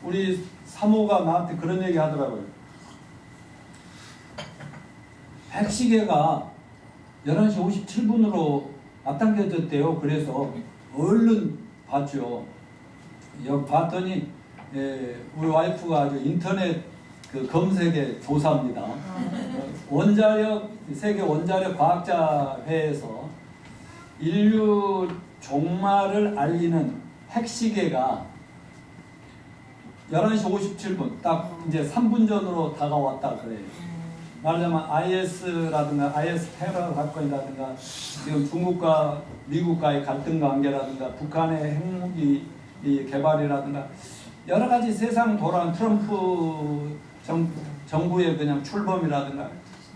우리 사모가 나한테 그런 얘기 하더라고요. 백시계가 11시 57분으로 앞당겨졌대요. 그래서 얼른 봤죠. 여기 봤더니 우리 와이프가 아주 인터넷 그 검색의 조사입니다. 세계 원자력 과학자회에서 인류 종말을 알리는 핵시계가 11시 57분 딱 이제 3분 전으로 다가왔다 그래요. 말하자면 IS라든가 IS 테러 사건이라든가 지금 중국과 미국과의 갈등 관계라든가 북한의 핵무기 개발이라든가 여러 가지 세상 돌아온 트럼프 정부의 그냥 출범이라든가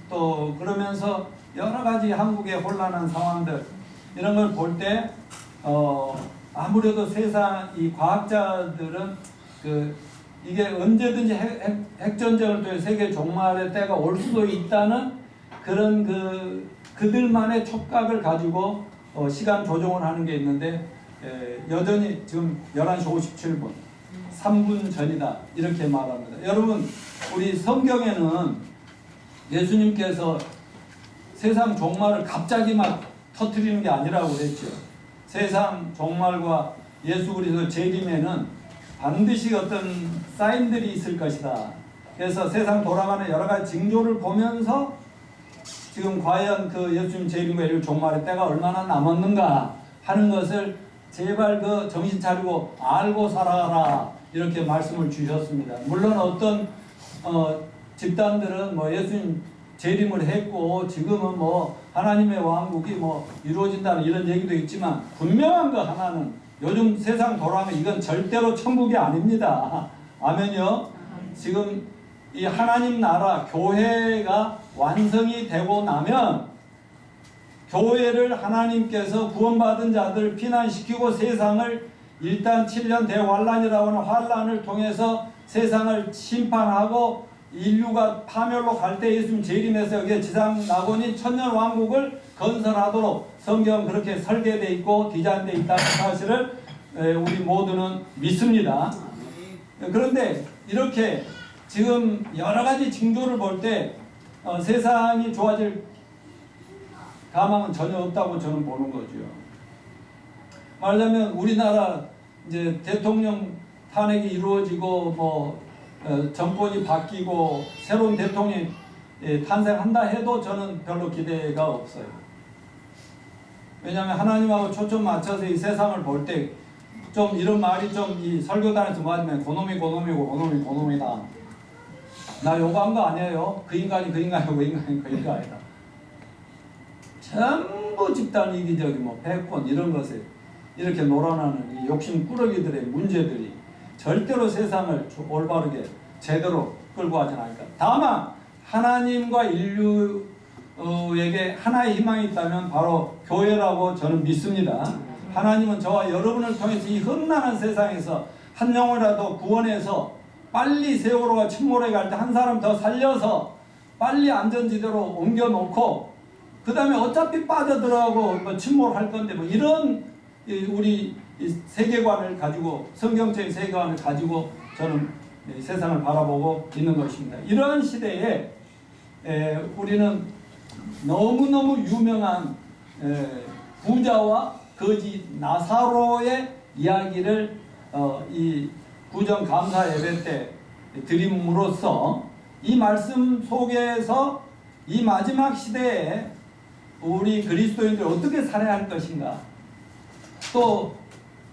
또 그러면서 여러 가지 한국의 혼란한 상황들 이런 걸 볼 때 아무래도 세상 이 과학자들은 이게 언제든지 핵전쟁을 통해 세계 종말의 때가 올 수도 있다는 그런 그들만의 촉각을 가지고 시간 조정을 하는 게 있는데 여전히 지금 11시 57분 3분 전이다 이렇게 말합니다. 여러분 우리 성경에는 예수님께서 세상 종말을 갑자기 막 터뜨리는 게 아니라고 그랬죠. 세상 종말과 예수 그리스도 재림에는 반드시 어떤 사인들이 있을 것이다. 그래서 세상 돌아가는 여러 가지 징조를 보면서 지금 과연 그 예수님 재림과 인류 종말의 때가 얼마나 남았는가 하는 것을 제발 정신 차리고 알고 살아라 이렇게 말씀을 주셨습니다. 물론 어떤 집단들은 예수님 재림을 했고 지금은 하나님의 왕국이 이루어진다는 이런 얘기도 있지만 분명한 거 하나는 요즘 세상 돌아가면 이건 절대로 천국이 아닙니다. 아멘요. 지금 이 하나님 나라 교회가 완성이 되고 나면 교회를 하나님께서 구원받은 자들 피난시키고 세상을 일단 7년 대환란이라고 하는 환란을 통해서 세상을 심판하고 인류가 파멸로 갈 때 예수님 재림해서 여기에 지상 낙원인 천년왕국을 건설하도록 성경 그렇게 설계되어 있고 디자인되어 있다는 사실을 우리 모두는 믿습니다. 그런데 이렇게 지금 여러 가지 징조를 볼 때 세상이 좋아질 가망은 전혀 없다고 저는 보는 거죠. 말하자면 우리나라 이제 대통령 탄핵이 이루어지고 정권이 바뀌고 새로운 대통령이 탄생한다 해도 저는 별로 기대가 없어요. 왜냐하면 하나님하고 초점 맞춰서 이 세상을 볼 때 좀 이런 말이 좀 이 설교단에서 맞으면 고놈이다. 나 요구한 거 아니에요. 그 인간이 그 인간이고 그 인간이 그 인간이다. 전부 집단 이기적인 패권 이런 것에 이렇게 놀아나는 이 욕심꾸러기들의 문제들이 절대로 세상을 올바르게 제대로 끌고 가진 않을까. 다만 하나님과 인류에게 하나의 희망이 있다면 바로 교회라고 저는 믿습니다. 하나님은 저와 여러분을 통해서 이 험난한 세상에서 한 영혼이라도 구원해서 빨리 세월호가 침몰해 갈 때 한 사람 더 살려서 빨리 안전지대로 옮겨놓고 그 다음에 어차피 빠져들어가고 침몰할 건데 이런 우리 세계관을 가지고 성경적인 세계관을 가지고 저는 세상을 바라보고 있는 것입니다. 이러한 시대에 우리는 너무너무 유명한 부자와 거지 나사로의 이야기를 이 구정감사 예배 때 드림으로써 이 말씀 속에서 이 마지막 시대에 우리 그리스도인들 어떻게 살아야 할 것인가, 또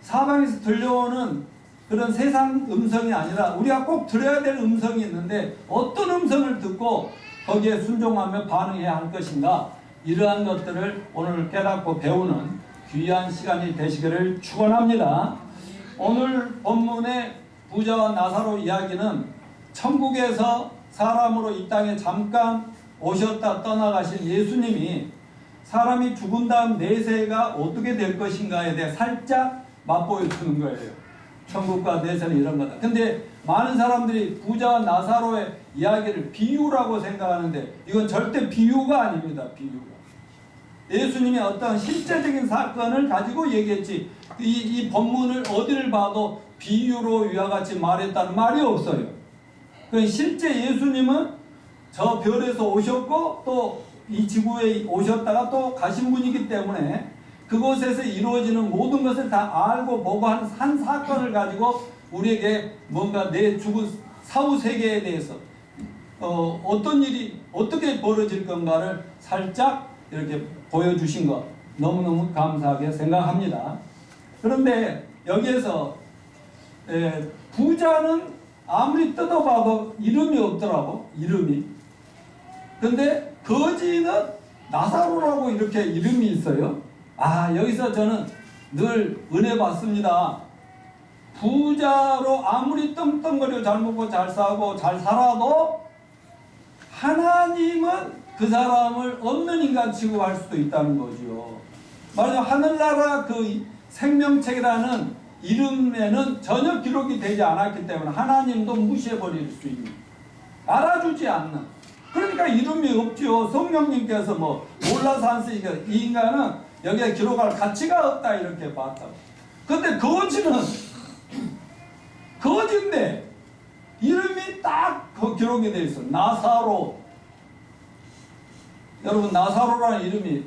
사방에서 들려오는 그런 세상 음성이 아니라 우리가 꼭 들어야 될 음성이 있는데 어떤 음성을 듣고 거기에 순종하며 반응해야 할 것인가, 이러한 것들을 오늘 깨닫고 배우는 귀한 시간이 되시기를 축원합니다. 오늘 본문의 부자와 나사로 이야기는 천국에서 사람으로 이 땅에 잠깐 오셨다 떠나가신 예수님이 사람이 죽은 다음 내세가 어떻게 될 것인가에 대해 살짝 맛보여주는 거예요. 천국과 내세는 이런 거다. 근데 많은 사람들이 부자와 나사로의 이야기를 비유라고 생각하는데 이건 절대 비유가 아닙니다. 비유가. 예수님이 어떤 실제적인 사건을 가지고 얘기했지 이 본문을 어디를 봐도 비유로 이와 같이 말했다는 말이 없어요. 실제 예수님은 저 별에서 오셨고 또 이 지구에 오셨다가 또 가신 분이기 때문에 그곳에서 이루어지는 모든 것을 다 알고 보고 한 사건을 가지고 우리에게 뭔가 내 죽은 사후 세계에 대해서 어떤 일이 어떻게 벌어질 건가를 살짝 이렇게 보여주신 것 너무너무 감사하게 생각합니다. 그런데 여기에서 부자는 아무리 뜯어봐도 이름이 없더라고. 이름이. 근데 거지는 나사로라고 이렇게 이름이 있어요. 여기서 저는 늘 은혜 받습니다. 부자로 아무리 떵떵거리고 잘 먹고 잘 사고 잘 살아도 하나님은 그 사람을 없는 인간 취급할 수도 있다는 거죠. 말하자면 하늘나라 그 생명책이라는 이름에는 전혀 기록이 되지 않았기 때문에 하나님도 무시해버릴 수 있는, 알아주지 않는, 그러니까 이름이 없죠. 성령님께서 몰라서 안 쓰니까 이 인간은 여기에 기록할 가치가 없다 이렇게 봤다고. 근데 거지인데 이름이 딱 기록이 되어 있어. 나사로. 여러분, 나사로라는 이름이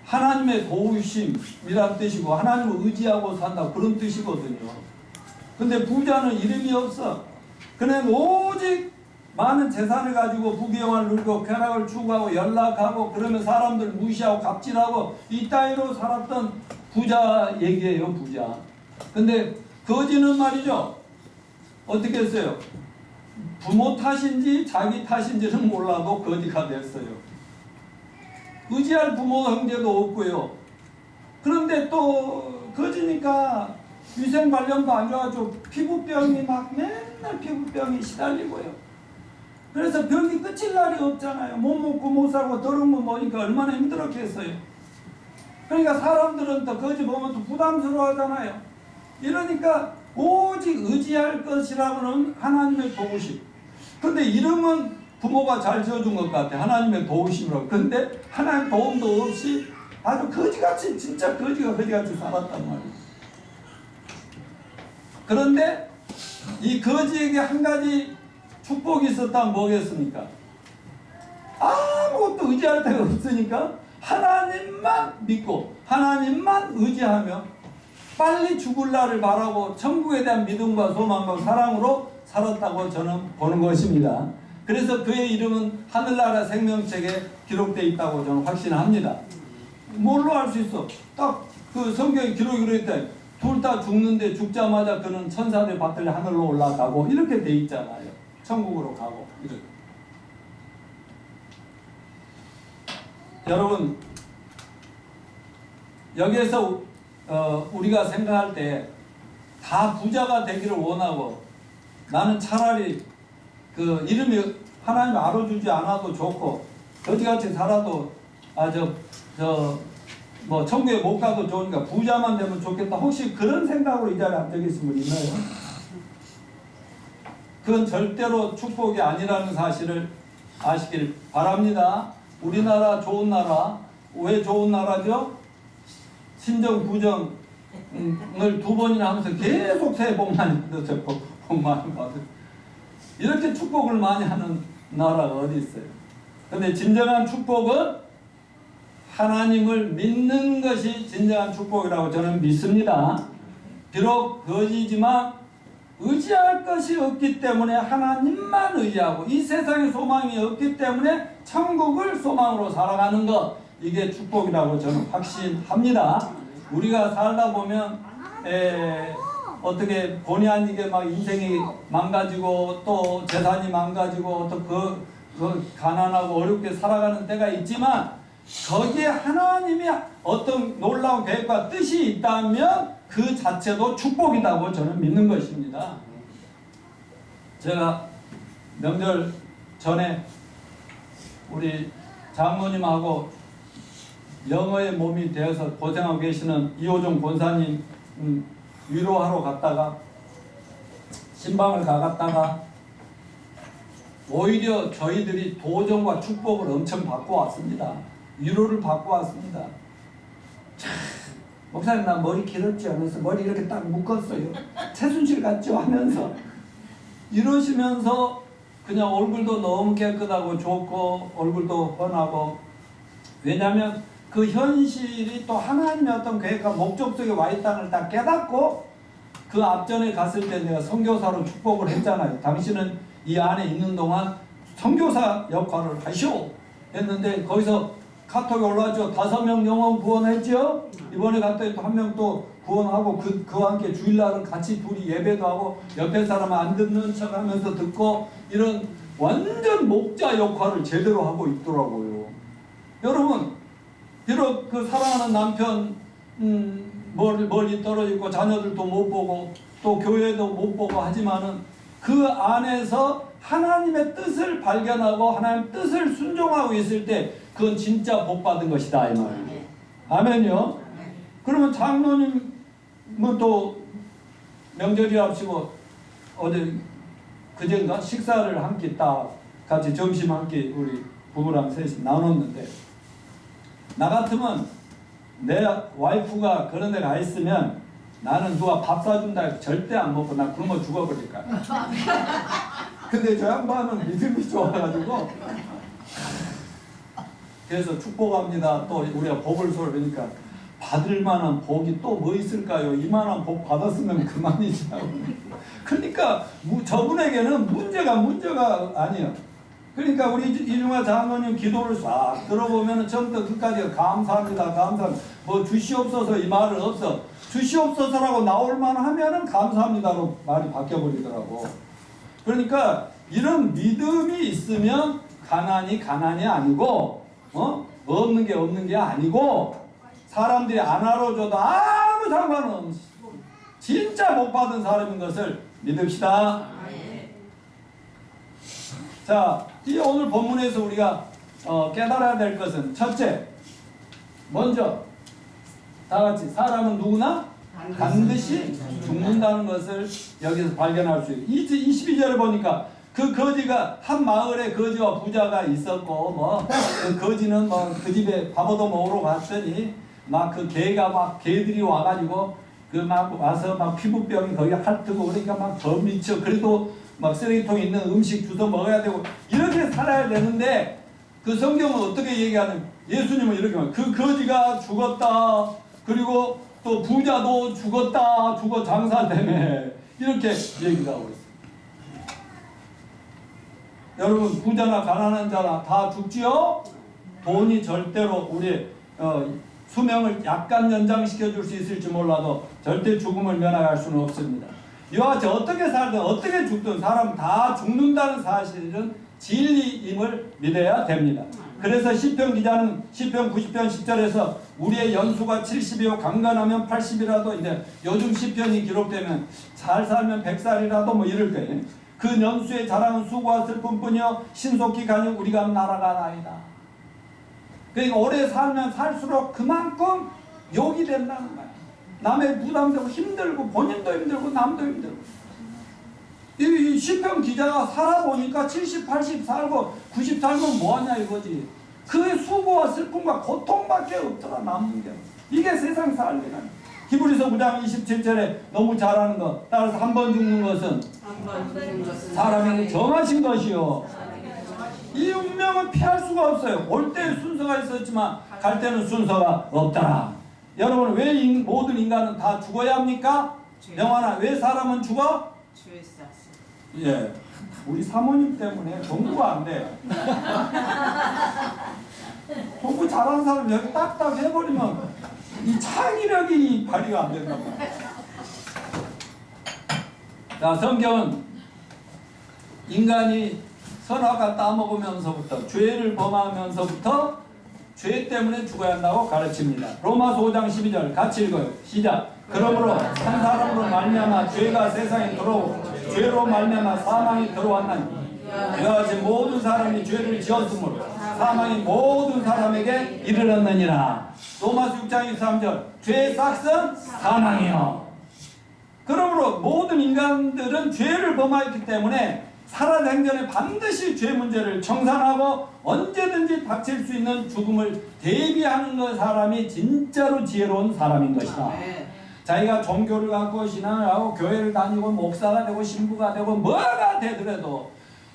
하나님의 도우심이란 뜻이고 하나님을 의지하고 산다 그런 뜻이거든요. 근데 부자는 이름이 없어. 그는 오직 많은 재산을 가지고 부귀영화를 누리고 쾌락을 추구하고 연락하고 그러면 사람들 무시하고 갑질하고 이 따위로 살았던 부자 얘기예요. 부자. 근데 거지는 말이죠. 어떻게 했어요? 부모 탓인지 자기 탓인지는 몰라도 거지가 됐어요. 의지할 부모 형제도 없고요. 그런데 또 거지니까 위생 관련도 안 좋아가지고 피부병이 맨날 피부병이 시달리고요. 그래서 병이 끝일 날이 없잖아요. 못 먹고 못 살고 더러운 거 먹으니까 얼마나 힘들었겠어요. 그러니까 사람들은 또 거지 보면 또 부담스러워 하잖아요. 이러니까 오직 의지할 것이라고는 하나님의 도우심. 근데 이름은 부모가 잘 지어준 것 같아. 하나님의 도우심이라고. 근데 하나님 도움도 없이 아주 거지같이, 진짜 거지같이 살았단 말이에요. 그런데 이 거지에게 한 가지 축복이 있었다면 뭐겠습니까? 아무것도 의지할 데가 없으니까 하나님만 믿고 하나님만 의지하며 빨리 죽을 날을 바라고 천국에 대한 믿음과 소망과 사랑으로 살았다고 저는 보는 것입니다. 그래서 그의 이름은 하늘나라 생명책에 기록되어 있다고 저는 확신합니다. 뭘로 알 수 있어? 딱 그 성경에 기록이 그랬대. 둘 다 죽는데 죽자마자 그는 천사들 받들려 하늘로 올라가고 이렇게 돼 있잖아요. 천국으로 가고 이렇게. 여러분, 여기에서 우리가 생각할 때 다 부자가 되기를 원하고 나는 차라리 그 이름이 하나님 알아주지 않아도 좋고 거지같이 살아도 천국에 못 가도 좋으니까 부자만 되면 좋겠다. 혹시 그런 생각으로 이 자리에 앉아 계신 분 있나요? 그건 절대로 축복이 아니라는 사실을 아시길 바랍니다. 우리나라 좋은 나라. 왜 좋은 나라죠? 신정 부정을 두 번이나 하면서 계속 새해 복 많이 받으세요. 복 많이 받으세요. 이렇게 축복을 많이 하는 나라가 어디 있어요? 근데 진정한 축복은 하나님을 믿는 것이 진정한 축복이라고 저는 믿습니다. 비록 거지지만 의지할 것이 없기 때문에 하나님만 의지하고 이 세상에 소망이 없기 때문에 천국을 소망으로 살아가는 것, 이게 축복이라고 저는 확신합니다. 우리가 살다 보면 어떻게 본의 아니게 막 인생이 망가지고 또 재산이 망가지고 또 가난하고 어렵게 살아가는 때가 있지만 거기에 하나님이 어떤 놀라운 계획과 뜻이 있다면 그 자체도 축복이라고 저는 믿는 것입니다. 제가 명절 전에 우리 장모님하고 영어의 몸이 되어서 고생하고 계시는 이호종 권사님 위로하러 갔다가 신방을 가갔다가 오히려 저희들이 도전과 축복을 엄청 받고 왔습니다. 위로를 받고 왔습니다. 참 목사님 나 머리 길었지 하면서 머리 이렇게 딱 묶었어요. 최순실 같죠 하면서 이러시면서 그냥 얼굴도 너무 깨끗하고 좋고 얼굴도 훤하고, 왜냐하면 그 현실이 또 하나님의 어떤 계획과 목적 속에 와 있다는 걸 딱 깨닫고, 그 앞전에 갔을 때 내가 선교사로 축복을 했잖아요. 당신은 이 안에 있는 동안 선교사 역할을 하시오 했는데, 거기서 카톡이 올라왔죠. 5명 영혼 구원했죠. 이번에 갔더니 또 1명 또 구원하고 그와 함께 주일날은 같이 둘이 예배도 하고 옆에 사람 안 듣는 척 하면서 듣고, 이런 완전 목자 역할을 제대로 하고 있더라고요. 여러분, 비록 그 사랑하는 남편 멀리 떨어져 있고 자녀들도 못 보고 또 교회도 못 보고 하지만은 그 안에서 하나님의 뜻을 발견하고 하나님의 뜻을 순종하고 있을 때 그건 진짜 복 받은 것이다 이 말이에요. 아멘요. 그러면 장로님은 또 명절이랍시고 어제 그젠가 식사를 한 끼 딱 같이 점심 한 끼 우리 부부랑 셋이 나눴는데, 나 같으면 내 와이프가 그런 데 가 있으면 나는 누가 밥 사준다 해서 절대 안 먹고 나 굶어 죽어버릴 거야. 근데 저 양반은 믿음이 좋아가지고 그래서 축복합니다. 또 우리가 복을 소리니까 받을 만한 복이 또 뭐 있을까요? 이만한 복 받았으면 그만이지. 그러니까 저분에게는 문제가 아니에요. 그러니까 우리 이중화 장로님 기도를 싹 들어보면 처음부터 끝까지 감사합니다, 감사합니다. 뭐 주시옵소서 이 말은 없어. 주시옵소서라고 나올만 하면은 감사합니다로 말이 바뀌어버리더라고. 그러니까 이런 믿음이 있으면 가난이 아니고, 없는 게 아니고, 사람들이 안 알아줘도 아무 상관없이 진짜 복 받은 사람인 것을 믿읍시다. 자, 이 오늘 본문에서 우리가 깨달아야 될 것은, 첫째, 먼저 다 같이 사람은 누구나 반드시 죽는다는 것을 여기서 발견할 수 있어요. 22절에 보니까 그 거지가 한 마을에 거지와 부자가 있었고, 그 거지는 그 집에 밥 얻어 먹으러 갔더니 막 그 개들이 와가지고 그 막 와서 막 피부병이 거기 핥고 그러니까 막 더 미쳐. 그래도 막 쓰레기통에 있는 음식 주워 먹어야 되고 이렇게 살아야 되는데, 그 성경은 어떻게 얘기하는, 예수님은 이렇게 말해요. 그 거지가 죽었다. 그리고 또 부자도 죽었다. 죽어 장사 때문에 이렇게 얘기를 하고 있어요. 여러분, 부자나 가난한 자나 다 죽지요? 돈이 절대로 우리 수명을 약간 연장시켜 줄 수 있을지 몰라도 절대 죽음을 면할 수는 없습니다. 이와 같이 어떻게 살든 어떻게 죽든 사람 다 죽는다는 사실은 진리임을 믿어야 됩니다. 그래서 시편 기자는 시편 90편 10절에서 우리의 연수가 70이요 강건하면 80이라도, 이제 요즘 시편이 기록되면 잘 살면 100살이라도 뭐 이럴 거예요. 그 연수의 자랑은 수고와 슬픔뿐이요 신속히 가니 우리가 날아가나이다. 그러니까 오래 살면 살수록 그만큼 욕이 된다는 거야. 남의 부담되고 힘들고 본인도 힘들고 남도 힘들고. 이 시편 기자가 살아보니까 70, 80 살고 90 살면 뭐하냐 이거지. 그 수고와 슬픔과 고통밖에 없더라 남는 게. 이게 세상 삶이라. 히브리서 9장 27절에 너무 잘하는 것. 따라서 한 번 죽는 것은 사람에게 정하신 것이요. 이 운명은 피할 수가 없어요. 올 때 순서가 있었지만 갈 때는 순서가 없더라. 여러분, 왜 모든 인간은 다 죽어야 합니까? 영환아, 왜 사람은 죽어? 예, 우리 사모님 때문에 공부가 안 돼. 공부 잘하는 사람 여기 딱딱 해버리면 이 창의력이 발휘가 안 된단 말이야. 자, 성경은 인간이 선악과 따먹으면서부터 죄를 범하면서부터 죄 때문에 죽어야 한다고 가르칩니다. 로마서 5장 12절 같이 읽어요. 시작. 그러므로 한 사람으로 말미암아 죄가 세상에 들어오고 죄로 말미암아 사망이 들어왔나니 이와 같이 모든 사람이 죄를 지었으므로 사망이 모든 사람에게 이르렀느니라. 로마서 6장 23절 죄의 싹은 사망이요. 그러므로 모든 인간들은 죄를 범하였기 때문에 살아생전에 반드시 죄 문제를 청산하고 언제든지 닥칠 수 있는 죽음을 대비하는 그 사람이 진짜로 지혜로운 사람인 것이다. 자기가 종교를 갖고 신앙을 하고 교회를 다니고 목사가 되고 신부가 되고 뭐가 되더라도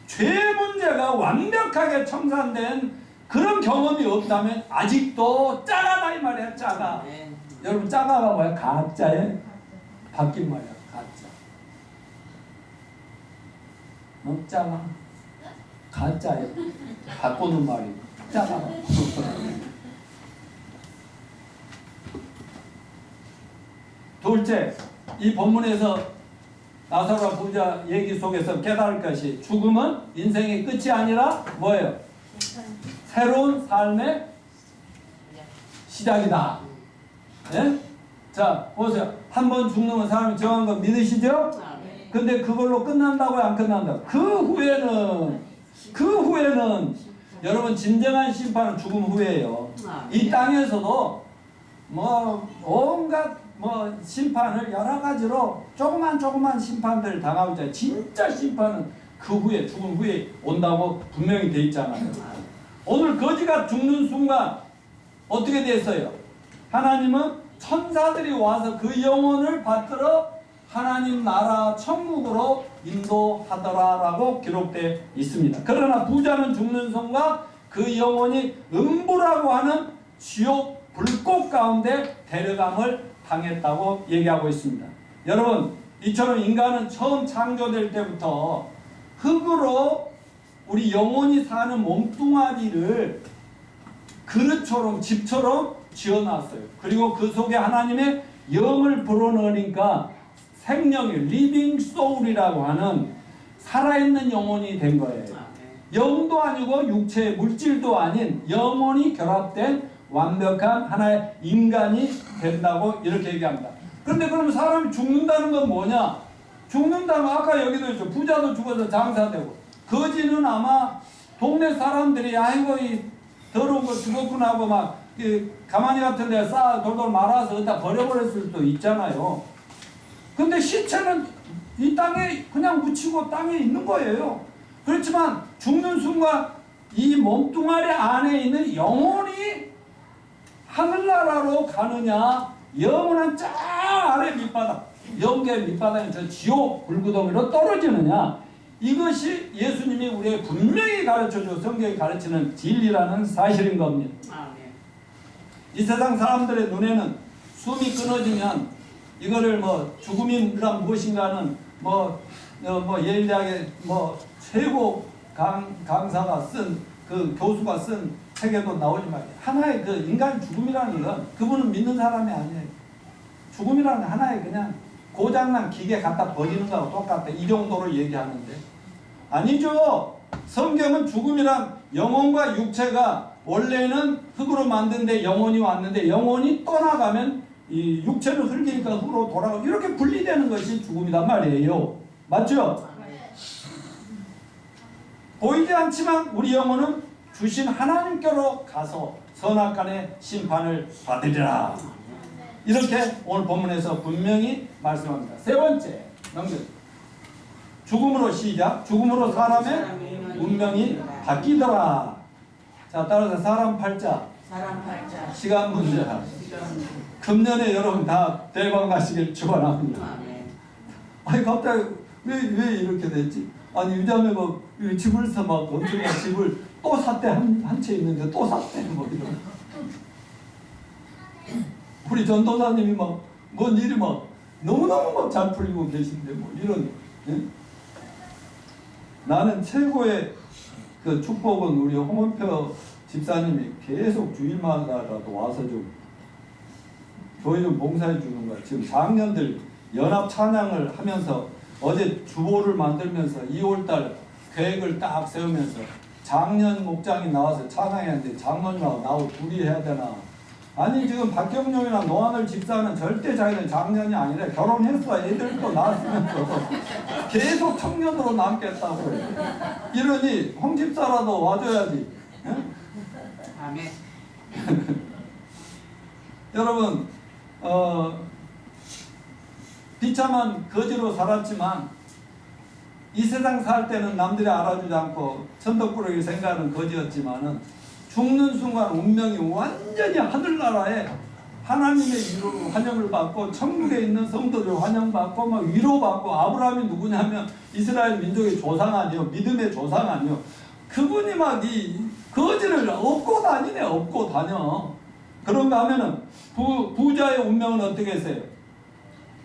죄 문제가 완벽하게 청산된 그런 경험이 없다면 아직도 짜가다 이 말이야. 짜가. 여러분 짜가가 뭐야? 가짜의 바뀐 말이야. 가짜. 짜가. 가짜에 바꾸는 말이 짜가. 둘째, 이 본문에서 나사로와 부자 얘기 속에서 깨달을 것이 죽음은 인생의 끝이 아니라 뭐예요? 새로운 삶의 시작이다. 네? 자, 보세요. 한 번 죽는 사람이 정한 거 믿으시죠? 근데 그걸로 끝난다고요? 안 끝난다고? 그 후에는 여러분 진정한 심판은 죽음 후에요. 이 땅에서도 뭐 온갖 심판을 여러 가지로 조그만 심판들을 당하고 있잖아요. 진짜 심판은 그 후에 죽은 후에 온다고 분명히 돼 있잖아요. 오늘 거지가 죽는 순간 어떻게 됐어요? 하나님은 천사들이 와서 그 영혼을 받들어 하나님 나라 천국으로 인도하더라라고 기록되어 있습니다. 그러나 부자는 죽는 순간 그 영혼이 음부라고 하는 지옥 불꽃 가운데 데려감을 당했다고 얘기하고 있습니다. 여러분, 이처럼 인간은 처음 창조될 때부터 흙으로 우리 영혼이 사는 몸뚱아리를 그릇처럼 집처럼 지어놨어요. 그리고 그 속에 하나님의 영을 불어넣으니까 생명이 리빙 소울이라고 하는 살아있는 영혼이 된 거예요. 영도 아니고 육체 물질도 아닌 영혼이 결합된 완벽한 하나의 인간이 된다고 이렇게 얘기합니다. 그런데 그러면 사람이 죽는다는 건 뭐냐? 죽는다면 아까 여기도 있죠. 부자도 죽어서 장사되고, 거지는 아마 동네 사람들이 아이고 이 더러운 거 죽었구나 하고 막 가만히 같은 데 쌓아 돌돌 말아서 어디다 버려버릴 수도 있잖아요. 근데 시체는 이 땅에 그냥 묻히고 땅에 있는 거예요. 그렇지만 죽는 순간 이 몸뚱아리 안에 있는 영혼이 하늘나라로 가느냐, 영원한 저 아래 밑바닥, 영계 밑바닥에 저 지옥 불구덩이로 떨어지느냐, 이것이 예수님이 우리에게 분명히 가르쳐줘 성경이 가르치는 진리라는 사실인 겁니다. 이 세상 사람들의 눈에는 숨이 끊어지면 이거를 죽음이란 무엇인가는 예일대학의 최고 강사가 쓴 그 교수가 쓴 책에도 나오지만 하나의 그 인간 죽음이라는 건 그분은 믿는 사람이 아니에요. 죽음이라는 하나의 그냥 고장난 기계 갖다 버리는 거하고 똑같아. 이 정도로 얘기하는데 아니죠. 성경은 죽음이란 영혼과 육체가 원래는 흙으로 만든데 영혼이 왔는데 영혼이 떠나가면 이 육체는 흙이니까 흙으로 돌아가고 이렇게 분리되는 것이 죽음이란 말이에요. 맞죠? 보이지 않지만 우리 영혼은 주신 하나님께로 가서 선악간의 심판을 받으리라. 이렇게 오늘 본문에서 분명히 말씀합니다. 세 번째, 죽음으로 시작. 죽음으로 사람의 운명이 바뀌더라. 자, 따라서 사람 팔자. 시간 문제. 금년에 여러분 다 대박 나시길 축원합니다. 아니 갑자기 왜 이렇게 됐지? 아니 유자매 집을 사 막 엄청난 집을 또 샀대. 한 채 있는데 또 샀대 이런. 우리 전도사님이 뭔 일이 너무너무 잘 풀리고 계신데 이런. 예? 나는 최고의 그 축복은 우리 홍원표 집사님이 계속 주일마다라도 와서 좀 교회 좀 봉사해 주는 거야. 지금 장년들 연합 찬양을 하면서 어제 주보를 만들면서 2월달 계획을 딱 세우면서 장년 목장이 나와서 찬양했는데 장로님하고 나하고 둘이 해야 되나. 아니 지금 박경룡이나 노하늘 집사는 절대 자기는 장년이 아니라 결혼했어. 애들도 낳았으면서 계속 청년으로 남겠다고 해. 이러니 홍 집사라도 와줘야지. 예? 아멘. 여러분 비참한 거지로 살았지만 이 세상 살 때는 남들이 알아주지 않고 천덕꾸러기 생각은 거지였지만은 죽는 순간 운명이 완전히 하늘나라에 하나님의 위로로 환영을 받고 천국에 있는 성도들 환영받고 막 위로받고. 아브라함이 누구냐면 이스라엘 민족의 조상 아니요, 믿음의 조상 아니요, 그분이 막 이 거지를 업고 다니네. 업고 다녀. 그런가 하면은 부자의 운명은 어떻게 했어요?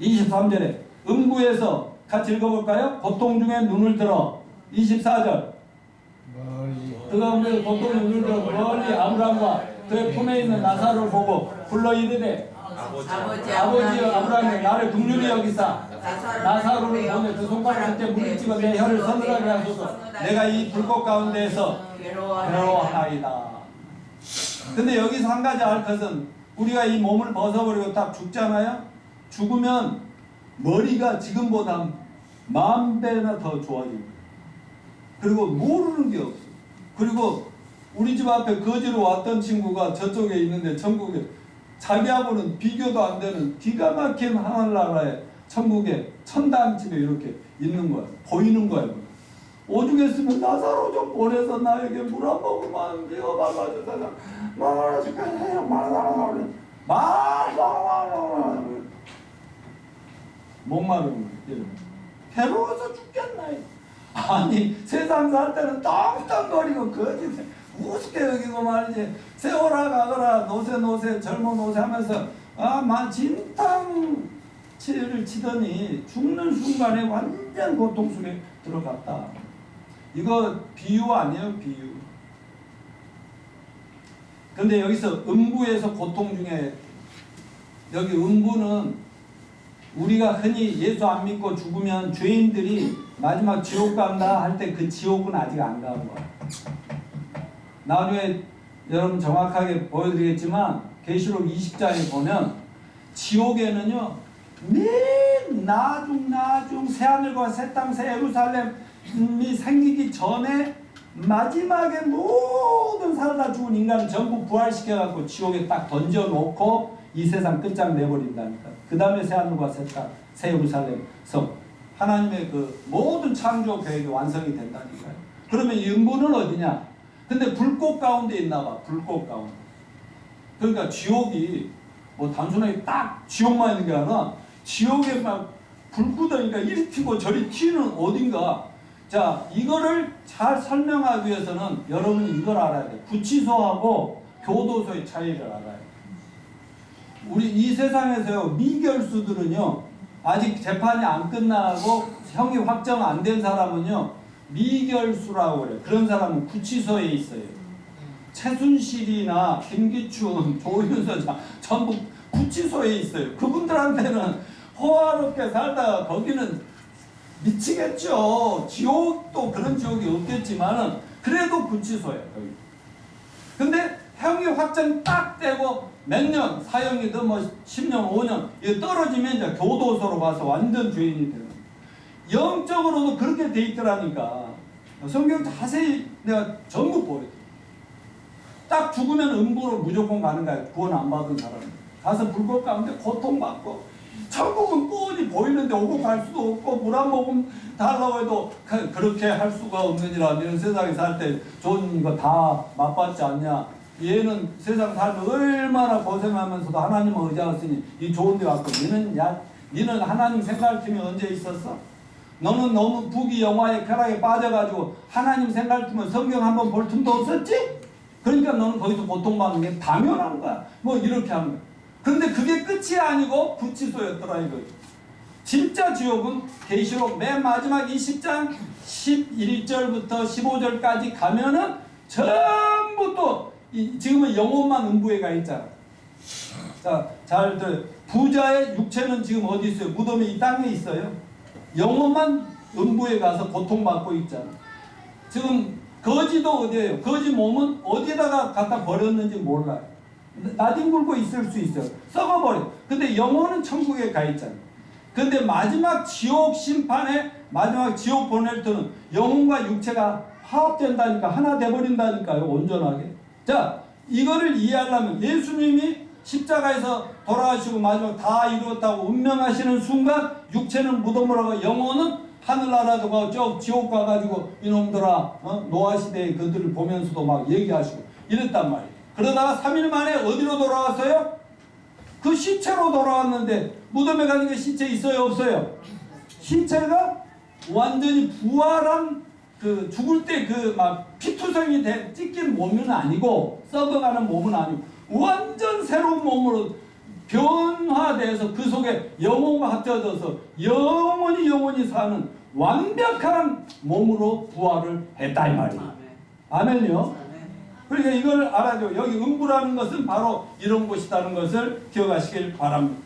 23절에 음부에서 같이 읽어볼까요? 고통 중에 눈을 들어. 24절 그 가운데 고통 중에 눈을 들어 멀리 아브라함과 그의 품에 있는 나사로를 보고 불러 이르되 아버지 아브라함이 나를 긍휼히 여기사 나사로를 보내 그 손가락 끝에 물을 찍어 내 혀를 서늘하게 하소서. 내가 이 불꽃 가운데에서 괴로워하나이다. 근데 여기서 한 가지 알 것은 우리가 이 몸을 벗어버리고 딱 죽잖아요. 죽으면 머리가 지금보다 10,000배나 더 좋아집니다. 그리고 모르는 게 없어. 그리고 우리 집 앞에 거지로 왔던 친구가 저쪽에 있는데 천국에 자기하고는 비교도 안 되는 기가 막힌 하늘나라에 천국에 천당집에 이렇게 있는 거야. 보이는 거야. 오죽 했으면 나사로 좀 보내서 나에게 물 한 모금만 비워봐가지고 목마르는 거야. 괴로워서 죽겠나. 아니 세상 살 때는 떵떵거리고 거짓 우습게 여기고 말이지. 세월아 가거라 노세 젊어 노세 하면서 진탕치를 치더니 죽는 순간에 완전 고통 속에 들어갔다. 이거 비유 아니에요, 비유. 근데 여기서 음부에서 고통 중에, 여기 음부는 우리가 흔히 예수 안 믿고 죽으면 죄인들이 마지막 지옥 간다 할 때 그 지옥은 아직 안 간 거야. 나중에 여러분 정확하게 보여드리겠지만 계시록 20장에 보면 지옥에는요 맨 나중 새하늘과 새 땅 새 예루살렘이 생기기 전에 마지막에 모든 살다 죽은 인간을 전부 부활시켜갖고 지옥에 딱 던져놓고 이 세상 끝장 내버린다니까. 그 다음에 새하늘과 새 땅 새 예루살렘 성 하나님의 그 모든 창조 계획이 완성이 된다니까요. 그러면 이 음부는 어디냐? 근데 불꽃 가운데 있나봐. 불꽃 가운데. 그러니까 지옥이 뭐 단순하게 딱 지옥만 있는 게 아니라 지옥에 막 불구덩이가 이리 튀고 저리 튀는 어딘가. 자, 이거를 잘 설명하기 위해서는 여러분이 이걸 알아야 돼. 구치소하고 교도소의 차이를 알아야 돼. 우리 이 세상에서요 미결수들은요 아직 재판이 안 끝나고 형이 확정 안 된 사람은요 미결수라고 그래요. 그런 사람은 구치소에 있어요. 최순실이나 김기춘, 조윤선 전부 구치소에 있어요. 그분들한테는 호화롭게 살다가 거기는 미치겠죠. 지옥도 그런 지옥이 없겠지만은 그래도 구치소예요. 거기. 근데 형이 확정 딱 되고 몇 년, 사형이든 뭐 10년, 5년 이거 떨어지면 이제 교도소로 가서 완전 죄인이 되는. 영적으로도 그렇게 돼 있더라니까. 성경 자세히 내가 전부 보여줘. 딱 죽으면 음부로 무조건 가는 거야. 구원 안 받은 사람은. 가서 불꽃 가운데 고통받고 천국은 뻔히 보이는데 오고 갈 수도 없고 물 한 모금 달라고 해도 그렇게 할 수가 없느니라. 이런 세상에 살 때 좋은 거 다 맛봤지 않냐. 얘는 세상 살면 얼마나 고생하면서도 하나님을 의지하였으니 이 좋은 데 왔고 니는 하나님 생각할 틈이 언제 있었어? 너는 너무 부귀 영화의 쾌락에 빠져가지고 하나님 생각할 틈은 성경 한번 볼 틈도 없었지? 그러니까 너는 거기서 고통받는 게 당연한 거야. 뭐 이렇게 하는 거야. 그런데 그게 끝이 아니고 구치소였더라 이거. 진짜 지옥은 계시록 맨 마지막 20장 11절부터 15절까지 가면은 전부 또 지금은 영혼만 음부에 가 있잖아. 자, 잘 들어요. 부자의 육체는 지금 어디 있어요? 무덤이 이 땅에 있어요. 영혼만 음부에 가서 고통받고 있잖아. 지금 거지도 어디에요? 거지 몸은 어디에다가 갖다 버렸는지 몰라요. 나뒹굴고 있을 수 있어요. 썩어버려. 근데 영혼은 천국에 가 있잖아. 근데 마지막 지옥 심판에 마지막 지옥 보낼 때는 영혼과 육체가 화합된다니까. 하나 돼버린다니까요. 온전하게. 자, 이거를 이해하려면 예수님이 십자가에서 돌아가시고 마지막 다 이루었다고 운명하시는 순간 육체는 무덤으로 가고 영혼은 하늘나라도 가고 저 지옥 가가지고 이놈들아 노아시대의 그들을 보면서도 막 얘기하시고 이랬단 말이에요. 그러다가 3일 만에 어디로 돌아왔어요? 그 시체로 돌아왔는데 무덤에 가는 게 시체 있어요 없어요? 시체가 완전히 부활한 그 죽을 때 그 막 피투성이 찢긴 몸은 아니고 썩어가는 몸은 아니고 완전 새로운 몸으로 변화돼서 그 속에 영혼과 합쳐져서 영원히 사는 완벽한 몸으로 부활을 했다 이 말이에요. 아멘요. 그러니까 이걸 알아줘. 여기 음부라는 것은 바로 이런 곳이라는 것을 기억하시길 바랍니다.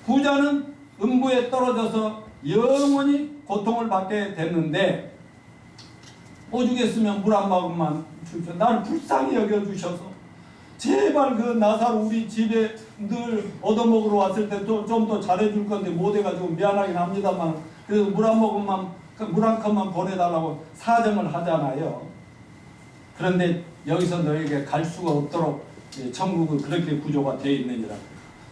부자는 음부에 떨어져서 영원히 고통을 받게 됐는데 오죽했으면 물 한 모금만 주셔. 나를 불쌍히 여겨주셔서 제발 그 나사로 우리 집에 늘 얻어먹으러 왔을 때 좀 더 잘해줄 건데 못해가지고 미안하긴 합니다만 그래서 물 한 모금만 물 한 컵만 보내달라고 사정을 하잖아요. 그런데 여기서 너에게 갈 수가 없도록 천국은 그렇게 구조가 되어 있느니라.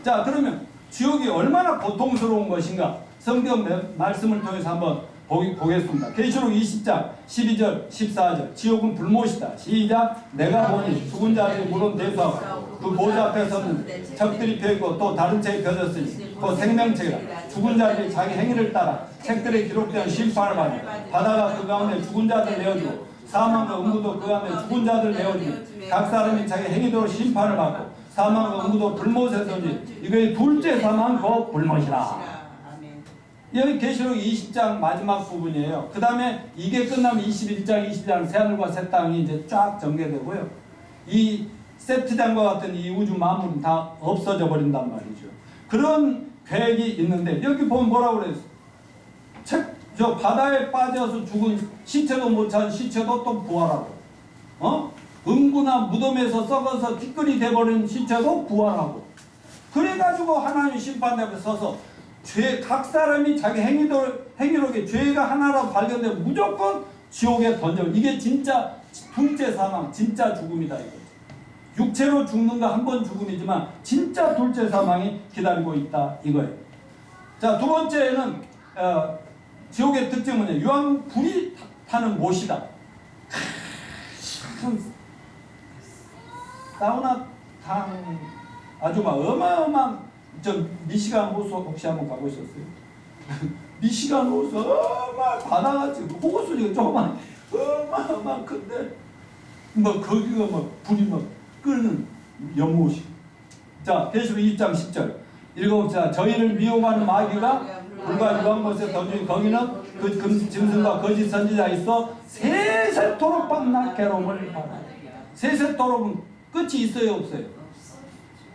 자, 그러면 지옥이 얼마나 고통스러운 것인가 성경 말씀을 통해서 한번 보겠습니다. 계시록 20장 12절 14절 지옥은 불못이다. 시작. 내가 보니 죽은 자들이 물은 대수하고 그 보좌 앞에 서는 적들이 펴있고 또 다른 책이 펴졌으니 또 생명책이라. 죽은 자들이 자기 행위를 따라 책들에 기록되어 심판을 받는 바다가 그 가운데 죽은 자들 내어주고 사망과 음부도 그 가운데 죽은 자들 내어주며 각 사람이 자기 행위대로 심판을 받고 사망과 음부도 불못에 던지 이거의 둘째 사망 곧 불못이라. 여기 계시록 20장 마지막 부분이에요. 그 다음에 이게 끝나면 21장 22장 새하늘과 새 땅이 이제 쫙 전개되고요. 이 세트장과 같은 이 우주 만물은 다 없어져 버린단 말이죠. 그런 계획이 있는데 여기 보면 뭐라고 그랬어? 저 바다에 빠져서 죽은 시체도 못 찾은 시체도 또 부활하고 음부나 무덤에서 썩어서 티끌이 돼버린 시체도 부활하고 그래가지고 하나님 심판대에 서서 각 사람이 자기 행위로 죄가 하나라도 발견되면 무조건 지옥에 던져. 이게 진짜 둘째 사망, 진짜 죽음이다 이거죠. 육체로 죽는 거 한 번 죽음이지만 진짜 둘째 사망이 기다리고 있다 이거예요. 자, 두 번째는 지옥의 특징은 유황 불이 타는 못이다. 사우나 탕 아주 막 어마어마한 저 미시간 호수 혹시 한번 가보셨어요? 미시간 호수 바다같이 호수가 조그만 어마어마한 큰데 막 거기가 막 불이 막 끓는 연못이. 자, 계시록 2장 10절 읽어봅시다. 저희를 미혹하는 마귀가 불과 유황못에 던진 거기는 그 짐승과 거짓 선지자 있어 세세토록 밤낮 괴로움을 받아. 세세토록은 끝이 있어요 없어요?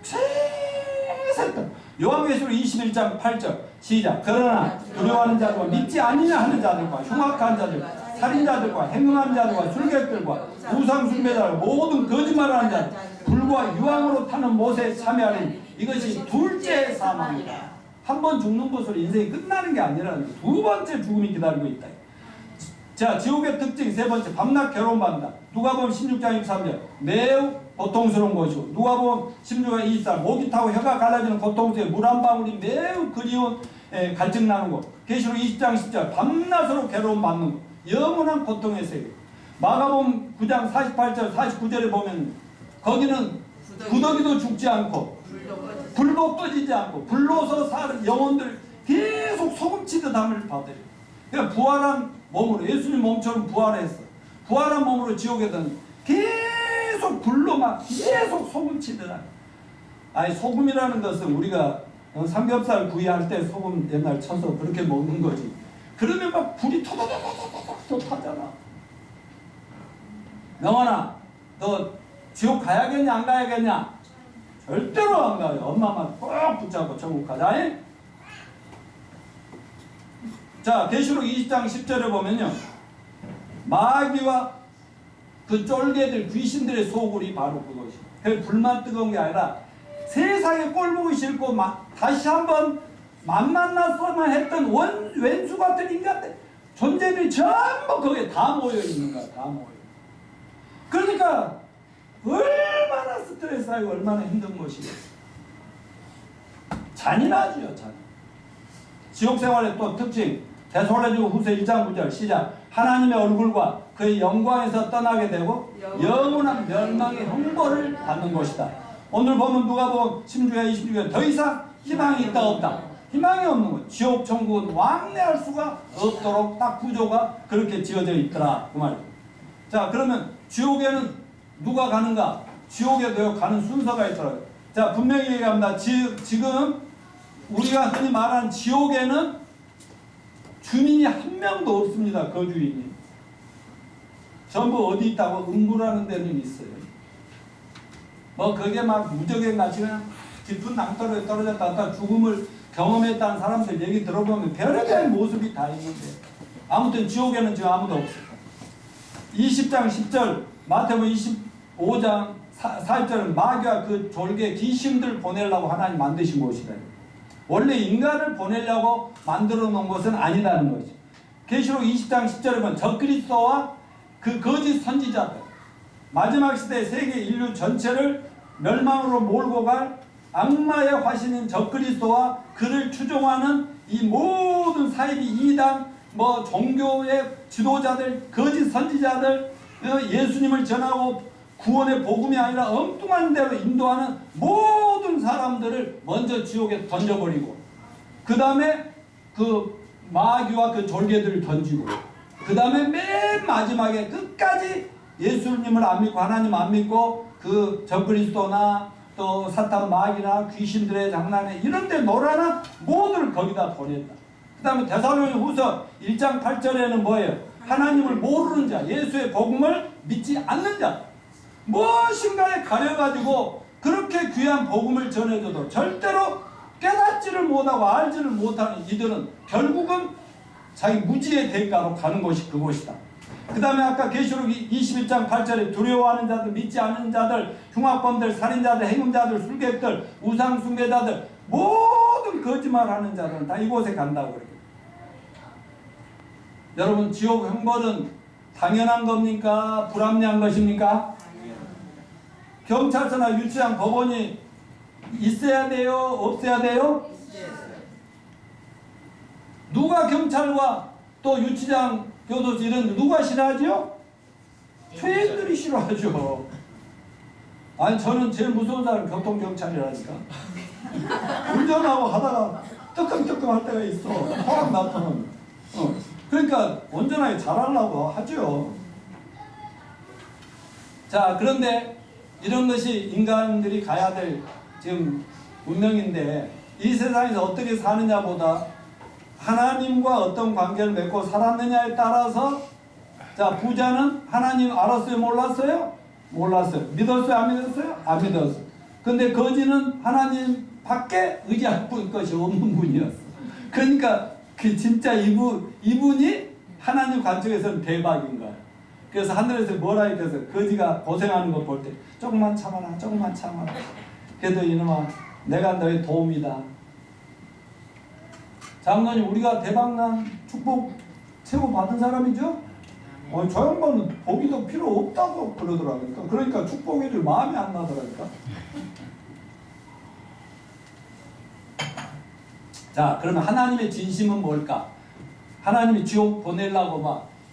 세세토록. 요한계시록 21장 8절 시작. 그러나 두려워하는 자들과 믿지 아니냐 하는 자들과 흉악한 자들 살인자들과 행음하는 자들과 술객들과 우상 숭배자들과 모든 거짓말하는 자들 불과 유황으로 타는 못에 참여하는 이것이 둘째 사망이다. 한 번 죽는 것으로 인생이 끝나는 게 아니라 두 번째 죽음이 기다리고 있다. 자, 지옥의 특징 세 번째 밤낮 괴로움받는다. 누가복음 16장 23절 매우 고통스러운 것이고 누가복음 16장 24절 목이 타고 혀가 갈라지는 고통스러운 물 한 방울이 매우 그리운 갈증 나는 것. 계시록 20장 10절 밤낮으로 괴로움받는 것. 영원한 고통의 세계. 마가복음 9장 48절 49절에 보면 거기는 구더기도 죽지 않고 불도 꺼지지 않고 불로서 사는 영혼들 계속 소금치듯 함을 받아요. 그러니까 부활한 몸으로 예수님 몸처럼 부활했어. 부활한 몸으로 지옥에 든 계속 불로만 계속 소금치듯 함. 아니 소금이라는 것은 우리가 삼겹살 구이할 때 소금 옛날 쳐서 그렇게 먹는 거지. 그러면 막 불이 토도도도도도 타잖아. 명환아, 너 지옥 가야겠냐 안 가야겠냐? 절대로 안 가요. 엄마만 꼭 붙잡고 천국 가자. 자, 계시록 20장 10절에 보면요. 마귀와 그 쫄개들 귀신들의 소굴이 바로 그것이. 그 불만 뜨거운 게 아니라 세상에 꼴보기 싫고 다시 한번 만났어만 했던 왼수 같은 인간들 존재들이 전부 거기에 다 모여 있는 거야. 다 모여. 그러니까 얼마나 스트레스하고 얼마나 힘든 것이겠어. 잔인하지요. 잔인. 지옥 생활의 또 특징 데살로니가 후서 1장 9절 시작. 하나님의 얼굴과 그의 영광에서 떠나게 되고 영원한 멸망의 형벌을 받는 것이다. 오늘 보면 누가복음 16장 26절 더 이상 희망이 있다 없다. 희망이 없는 것. 지옥 천국은 왕래할 수가 없도록 딱 구조가 그렇게 지어져 있더라 그 말이에요. 자, 그러면 지옥에는 누가 가는가? 지옥에도 가는 순서가 있더라고요. 자, 분명히 얘기합니다. 지금 우리가 흔히 말하는 지옥에는 주민이 한 명도 없습니다. 거주인이. 전부 어디 있다고? 음부라는 데는 있어요. 뭐 그게 막 무적의 같이 그냥 깊은 낭떠러에 떨어졌다 죽음을 경험했다는 사람들 얘기 들어보면 별의별 모습이 다 있는데 아무튼 지옥에는 지금 아무도 없어요. 20장 10절 마태복음 25장 4절은 마귀와 그 졸개 귀신들 보내려고 하나님 만드신 곳이다. 원래 인간을 보내려고 만들어 놓은 것은 아니라는 거죠. 계시록 20장 10절에 보면 적그리스도와 그 거짓 선지자들 마지막 시대 세계 인류 전체를 멸망으로 몰고 갈 악마의 화신인 적그리스도와 그를 추종하는 이 모든 사이비 이단 뭐 종교의 지도자들 거짓 선지자들 예수님을 전하고 구원의 복음이 아니라 엉뚱한 대로 인도하는 모든 사람들을 먼저 지옥에 던져버리고 그 다음에 그 마귀와 그 졸개들을 던지고 그 다음에 맨 마지막에 끝까지 예수님을 안 믿고 하나님 안 믿고 그 적그리스도나 또 사탄 마귀나 귀신들의 장난에 이런 데 놀아나 모두를 거기다 보냈다. 그 다음에 데살로니가 후서 1장 8절에는 뭐예요? 하나님을 모르는 자, 예수의 복음을 믿지 않는 자 무엇인가에 가려가지고 그렇게 귀한 복음을 전해줘도 절대로 깨닫지를 못하고 알지를 못하는 이들은 결국은 자기 무지의 대가로 가는 것이 그곳이다. 그 다음에 아까 계시록 21장 8절에 두려워하는 자들, 믿지 않는 자들, 흉악범들, 살인자들, 행음자들, 술객들, 우상숭배자들 모든 거짓말하는 자들은 다 이곳에 간다고 그래요. 여러분 지옥 형벌은 당연한 겁니까? 불합리한 것입니까? 경찰서나 유치장, 법원이 있어야 돼요? 없어야 돼요? 누가 경찰과 또 유치장, 교도소 이런 누가 싫어하죠? 죄인들이 싫어하죠. 아니 저는 제일 무서운 사람은 교통경찰이라니까. 운전하고 하다가 뜨끔뜨끔 할 때가 있어. 허락 나타나면. 그러니까 온전하게 잘하려고 하죠. 자, 그런데 이런 것이 인간들이 가야 될 지금 운명인데 이 세상에서 어떻게 사느냐보다 하나님과 어떤 관계를 맺고 살았느냐에 따라서 자, 부자는 하나님 알았어요? 몰랐어요? 몰랐어요. 믿었어요? 안 믿었어요? 안 믿었어요. 근데 거지는 하나님 밖에 의지할 것이 없는 분이었어. 그러니까 그 진짜 이분이 하나님 관점에서는 대박인 거야. 그래서 하늘에서 뭐라 해서 거지가 고생하는 거 볼 때 조금만 참아라, 조금만 참아라. 그래도 이놈아 내가 너의 도움이다. 장로님 우리가 대박난 축복 최고 받은 사람이죠? 저 양반은 보기도 필요 없다고 그러더라니까. 그러니까 축복해줄 마음이 안 나더라니까. 자, 그러면 하나님의 진심은 뭘까? 하나님이 지옥 보내려고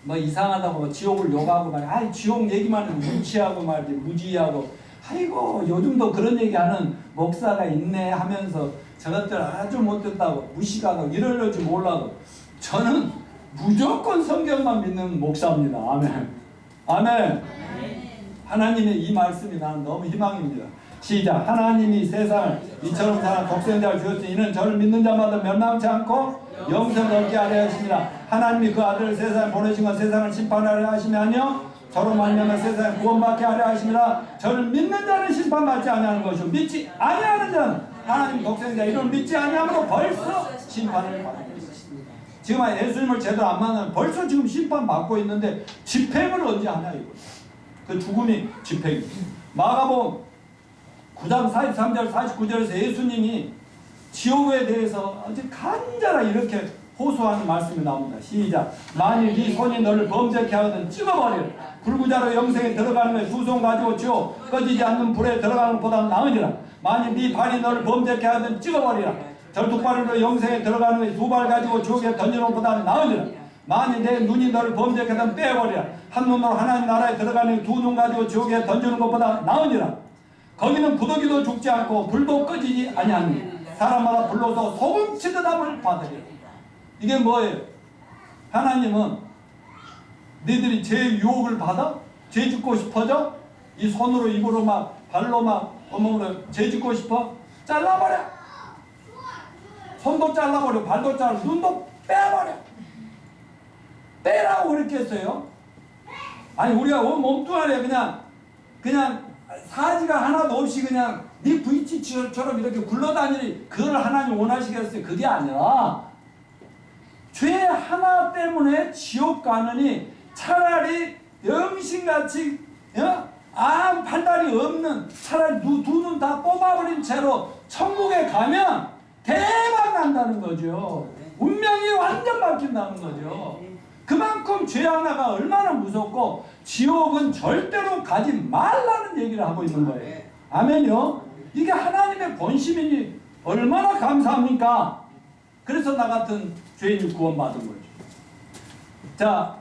뭐 이상하다고 막 지옥을 욕하고 말이야. 아이 지옥 얘기만 하면 무치하고 말이지 무지하고 아이고 요즘도 그런 얘기하는 목사가 있네 하면서 저것들 아주 못됐다고 무시하고 이럴 줄 몰라도 저는 무조건 성경만 믿는 목사입니다. 아멘. 아멘. 하나님의 이 말씀이 나는 너무 희망입니다. 시작. 하나님이 세상을 이처럼 사랑 독생자를 주었으니 이는 저를 믿는 자마다 멸망치 않고 영생을 얻게 하려 하십니다. 하나님이 그 아들을 세상에 보내신 건 세상을 심판하려 하심이 아니요 저로 말미암아 세상에 구원받게 하려 하십니다. 저를 믿는 자는 심판받지 아니하는 것이요 믿지 아니하는 자는 하나님 독생자 이를 믿지 아니하므로 벌써 심판을 받는 것입니다. 지금 예수님을 제대로 안 만나면 벌써 지금 심판받고 있는데 집행을 언제 하냐 이거. 그 죽음이 집행입니다. 마가복음 9장 43절 49절에서 예수님이 지옥에 대해서 아주 간절하게 이렇게 호소하는 말씀이 나옵니다. 시작. 만일 네 손이 너를 범죄케 하거든 찍어버려. 불구자로 영생에 들어가는 것에 두 손 가지고 지옥 꺼지지 않는 불에 들어가는 것보다 나으니라. 만일 네 발이 너를 범죄케 하거든 찍어버리라. 절뚝발으로 영생에 들어가는 것이 두 발 가지고 지옥에 던지는 것보다 나으니라. 만일 내 눈이 너를 범죄케 하면 빼버리라. 한 눈으로 하나님 나라에 들어가는 두 눈 가지고 지옥에 던지는 것보다 나으니라. 거기는 구더기도 죽지 않고 불도 꺼지지 아니하니 사람마다 불로서 소금치듯 함을 받으리라. 이게 뭐예요? 하나님은 너희들이 죄의 유혹을 받아? 죄 짓고 싶어져? 이 손으로 입으로 막 발로 막 온몸으로 죄 짓고 싶어? 잘라버려. 손도 잘라버려. 발도 잘라. 눈도 빼버려. 빼라고 그렇게 했어요. 아니 우리가 몸뚱아리에 그냥 사지가 하나도 없이 그냥 네 V치처럼 이렇게 굴러다니니 그걸 하나님 원하시겠어요? 그게 아니라 죄 하나 때문에 지옥 가느니 차라리 영신같이 아무 팔다리 없는 차라리 두 눈 다 뽑아버린 채로 천국에 가면 대박 난다는 거죠. 운명이 완전 바뀐다는 거죠. 그만큼 죄 하나가 얼마나 무섭고 지옥은 절대로 가지 말라는 얘기를 하고 있는 거예요. 아멘요. 이게 하나님의 본심이니 얼마나 감사합니까? 그래서 나 같은 죄인이 구원받은 거죠. 자,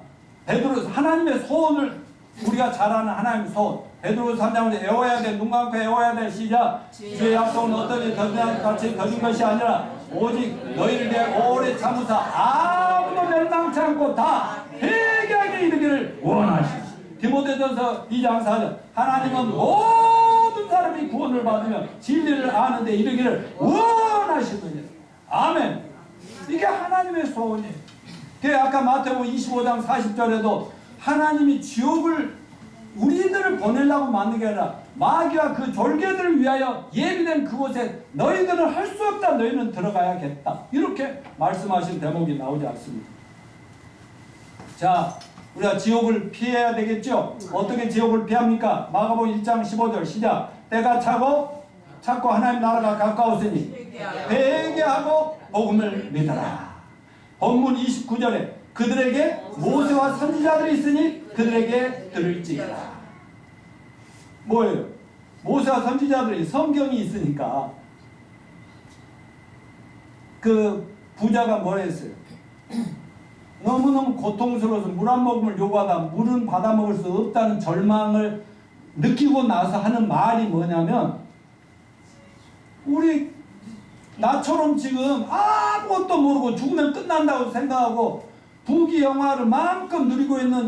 베드로 하나님의 소원을 우리가 잘 아는 하나님의 소원. 베드로 3장을 애워야 돼. 눈 감고 애워야 돼. 시작. 주의 약속은 어떠니 같이 거둔 것이 아니라 오직 너희를 위해 오래 참으사 아무도 멸망치 않고 다 회개하게 이르기를 원하시니. 디모데전서 2장 4절. 하나님은 모든 사람이 구원을 받으며 진리를 아는 데 이르기를 원하시느니라. 아멘. 이게 하나님의 소원이에요. 아까 마태복음 25장 40절에도 하나님이 지옥을 우리들을 보내려고 만든 게 아니라 마귀와 그 졸개들을 위하여 예비된 그곳에 너희들은 할 수 없다. 너희는 들어가야겠다. 이렇게 말씀하신 대목이 나오지 않습니다. 자, 우리가 지옥을 피해야 되겠죠? 어떻게 지옥을 피합니까? 마가복음 1장 15절 시작. 때가 차고 하나님 나라가 가까웠으니 회개하고 복음을 믿어라. 본문 29절에 그들에게 모세와 선지자들이 있으니 그들에게 들을지어다. 뭐예요? 모세와 선지자들이 성경이 있으니까. 그 부자가 뭐라 했어요? 너무너무 고통스러워서 물 한 모금을 요구하다 물은 받아 먹을 수 없다는 절망을 느끼고 나서 하는 말이 뭐냐면, 우리 나처럼 지금 아무것도 모르고 죽으면 끝난다고 생각하고 부귀영화를 마음껏 누리고 있는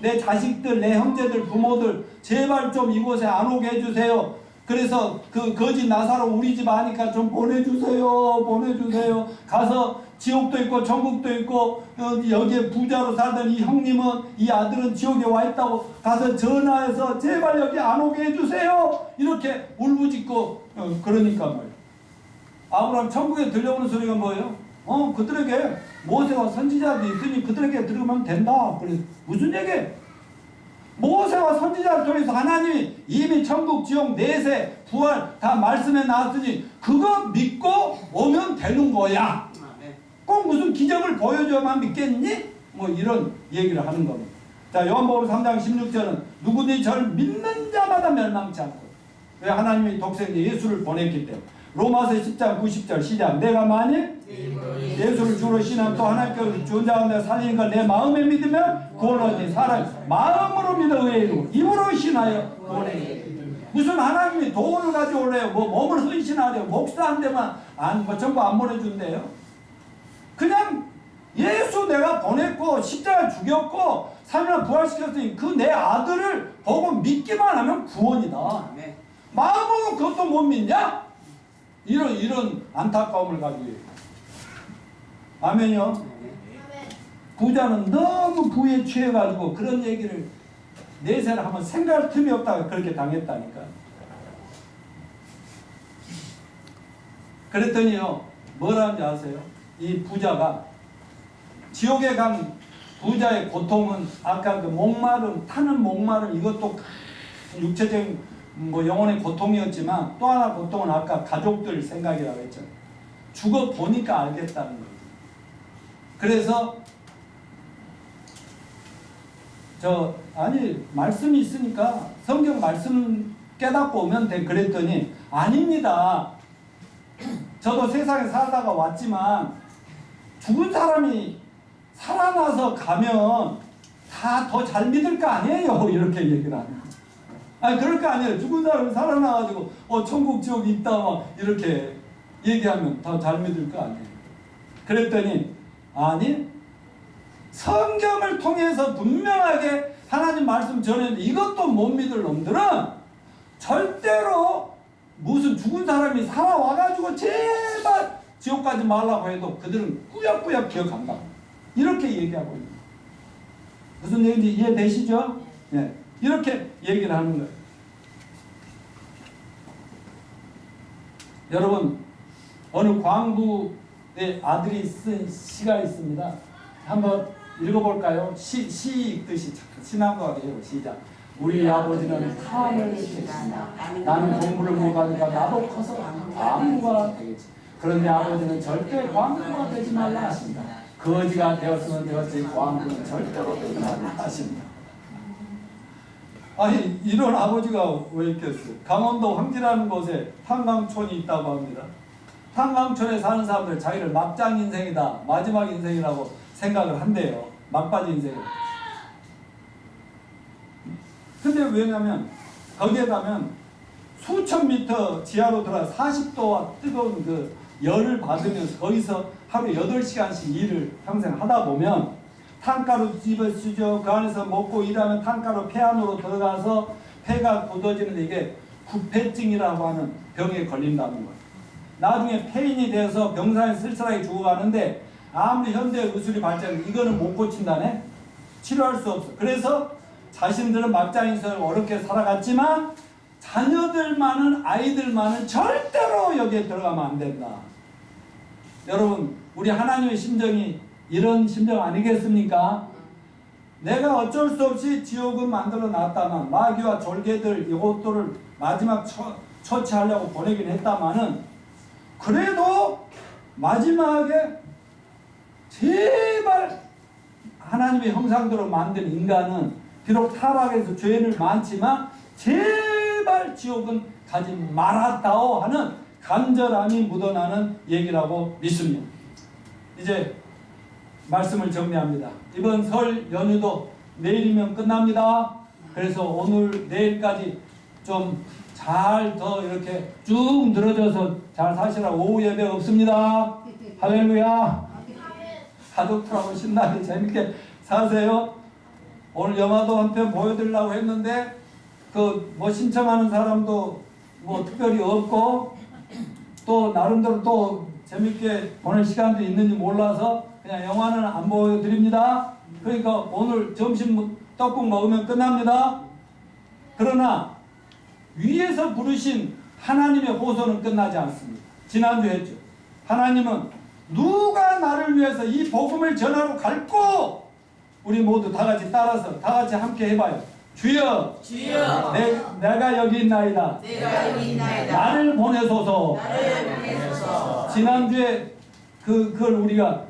내 자식들, 내 형제들, 부모들 제발 좀 이곳에 안 오게 해주세요. 그래서 그 거지 나사로 우리 집 아니까 좀 보내주세요. 가서 지옥도 있고 천국도 있고 여기에 부자로 살던 이 형님은, 이 아들은 지옥에 와 있다고 가서 전화해서 제발 여기 안 오게 해주세요. 이렇게 울부짖고 그러니까 말이에요. 아브라함 천국에 들려오는 소리가 뭐예요? 그들에게 모세와 선지자들이 있으니 그들에게 들으면 된다. 그래서 무슨 얘기예요? 모세와 선지자를 통해서 하나님이 이미 천국, 지옥, 내세, 부활 다 말씀해 놨으니 그거 믿고 오면 되는 거야. 꼭 무슨 기적을 보여줘야만 믿겠니? 뭐 이런 얘기를 하는 겁니다. 자, 요한복음 3장 16절은 누구든지 저를 믿는 자마다 멸망치 않고, 왜? 하나님이 독생자 예수를 보냈기 때문에. 로마서 10장 90절 시작. 내가 만일 예수를 주로 신하면 또 하나님께서 죽은 자 가운데 살리는 걸 내 마음에 믿으면 구원하지. 사람 마음으로 믿어 의에 이르고 입으로 신하여 구원에 이르고. 무슨 하나님이 돈을 가져오래요? 뭐 몸을 헌신하래요? 목사한테만 뭐 전부 안 보내준대요? 그냥 예수 내가 보냈고 십자가 죽였고 3일 부활시켰으니 그 내 아들을 보고 믿기만 하면 구원이다. 마음으로 그것도 못 믿냐? 이런 안타까움을 가지고 있어요. 아멘요. 부자는 너무 부에 취해가지고 그런 얘기를 내세를 하면 생각할 틈이 없다가 그렇게 당했다니까. 그랬더니요, 뭐라는지 아세요? 이 부자가 지옥에 간 부자의 고통은 아까 그 목마름, 타는 목마름, 이것도 육체적인 뭐 영혼의 고통이었지만 또 하나 고통은 아까 가족들 생각이라고 했잖아요. 죽어 보니까 알겠다는 거예요. 그래서 말씀이 있으니까 성경 말씀 깨닫고 오면 돼. 그랬더니 아닙니다. 저도 세상에 살다가 왔지만 죽은 사람이 살아나서 가면 다 더 잘 믿을 거 아니에요. 이렇게 얘기를 하는. 아니 그럴 거 아니에요. 죽은 사람이 살아나가지고 천국 지옥이 있다 막 이렇게 얘기하면 더 잘 믿을 거 아니에요. 그랬더니 아니 성경을 통해서 분명하게 하나님 말씀 전했는데 이것도 못 믿을 놈들은 절대로 무슨 죽은 사람이 살아와가지고 제발 지옥 가지 말라고 해도 그들은 꾸역꾸역 기억한다. 이렇게 얘기하고 있는 거예요. 무슨 얘기인지 이해되시죠? 네. 이렇게 얘기를 하는 거예요. 여러분 어느 광부의 아들이 쓴 시가 있습니다. 한번 읽어볼까요? 시 읽듯이 신앙과 해요. 시작. 우리 아버지는 탐을 했습니다. 나는 공부를 못 하니까 나도 커서 광부가 되겠지. 그런데 아버지는 절대 광부가 되지 말라 하십니다. 거지가 되었으면 되었지 광부는 절대로 되지 말라 하십니다. 아니 이런 아버지가 왜 있겠어요? 강원도 황지라는 곳에 탄광촌이 있다고 합니다. 탄광촌에 사는 사람들 자기를 막장 인생이다, 마지막 인생이라고 생각을 한대요. 막바지 인생. 근데 왜냐면 거기에 가면 수천 미터 지하로 들어가 40도와 뜨거운 그 열을 받으면서 거기서 하루 8시간씩 일을 평생 하다 보면 탄가루 집어쓰죠. 그 안에서 먹고 일하면 탄가루 폐 안으로 들어가서 폐가 굳어지는데 이게 구폐증이라고 하는 병에 걸린다는 거예요. 나중에 폐인이 되어서 병상에 쓸쓸하게 죽어가는데 아무리 현대 의술이 발전해도 이거는 못 고친다네. 치료할 수 없어. 그래서 자신들은 막장 인생을 어렵게 살아갔지만 자녀들만은 아이들만은 절대로 여기에 들어가면 안 된다. 여러분 우리 하나님의 심정이 이런 심정 아니겠습니까? 내가 어쩔 수 없이 지옥은 만들어 놨다만 마귀와 졸개들 이것들을 마지막 처치하려고 보내긴 했다마는 그래도 마지막에 제발 하나님의 형상대로 만든 인간은 비록 타락해서 죄를 많지만 제발 지옥은 가지 말았다오 하는 간절함이 묻어나는 얘기라고 믿습니다. 이제 말씀을 정리합니다. 이번 설 연휴도 내일이면 끝납니다. 그래서 오늘 내일까지 좀 잘 더 이렇게 쭉 늘어져서 잘 사시라고. 오후 예배 없습니다. 할렐루야. 가족들하고 신나게 재밌게 사세요. 오늘 영화도 한 편 보여드리려고 했는데 그 뭐 신청하는 사람도 뭐 특별히 없고 또 나름대로 또 재밌게 보낼 시간도 있는지 몰라서 그냥 영화는 안 보여드립니다. 그러니까 오늘 점심 떡국 먹으면 끝납니다. 그러나 위에서 부르신 하나님의 호소는 끝나지 않습니다. 지난주 했죠. 하나님은 누가 나를 위해서 이 복음을 전하러 갈고 우리 모두 다 같이 따라서 다 같이 함께 해봐요. 주여, 주여, 내가 여기 있나이다. 내가 여기 있나이다. 나를 보내소서. 나를 보내소서. 지난주에 그걸 우리가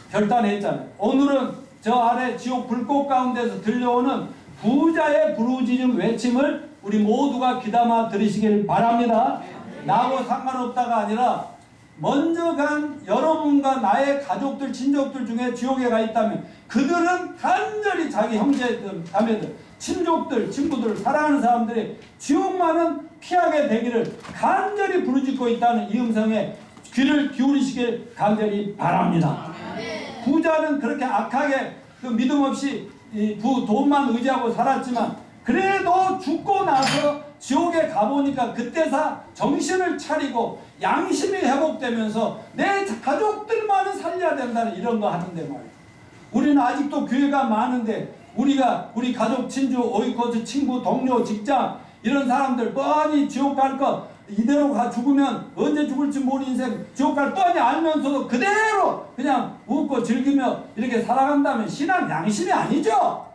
결단했잖아요. 오늘은 저 아래 지옥 불꽃 가운데서 들려오는 부자의 부르짖음 외침을 우리 모두가 귀담아 들으시길 바랍니다. 나하고 상관없다가 아니라 먼저 간 여러분과 나의 가족들, 친족들 중에 지옥에 가 있다면 그들은 간절히 자기 형제들, 자매들, 친족들, 친구들, 사랑하는 사람들이 지옥만은 피하게 되기를 간절히 부르짖고 있다는 이 음성에 귀를 기울이시길 간절히 바랍니다. 부자는 그렇게 악하게 그 믿음 없이 돈만 의지하고 살았지만 그래도 죽고 나서 지옥에 가보니까 그때서 정신을 차리고 양심이 회복되면서 내 가족들만은 살려야 된다는 이런 거 하는데 말이야. 우리는 아직도 교회가 많은데 우리 가족, 친주, 오이코스, 친구, 동료, 직장 이런 사람들 뻔히 지옥 갈 거 이대로 죽으면 언제 죽을지 모르는 인생 지옥 갈 뻔히 알면서도 그대로 그냥 웃고 즐기며 이렇게 살아간다면 신앙 양심이 아니죠?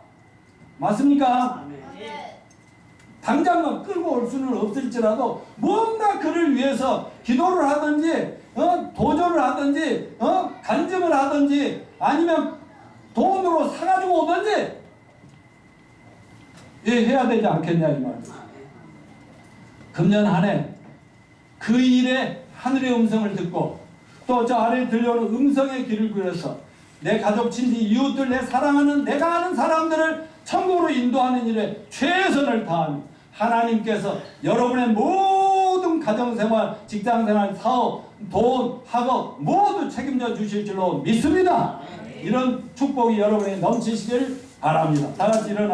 맞습니까? 당장 끌고 올 수는 없을지라도 뭔가 그를 위해서 기도를 하든지 도전을 하든지 간증을 하든지 아니면 돈으로 사가지고 오든지 해야 되지 않겠냐 이 말이에요. 금년 한 해 그 일에 하늘의 음성을 듣고 또 저 아래에 들려오는 음성의 길을 그려서 내 가족, 친지, 이웃들, 내 사랑하는 내가 아는 사람들을 천국으로 인도하는 일에 최선을 다하는 하나님께서 여러분의 모든 가정생활, 직장생활, 사업, 돈, 학업 모두 책임져 주실 줄로 믿습니다. 이런 축복이 여러분에 넘치시길 바랍니다. 다 같이 일어나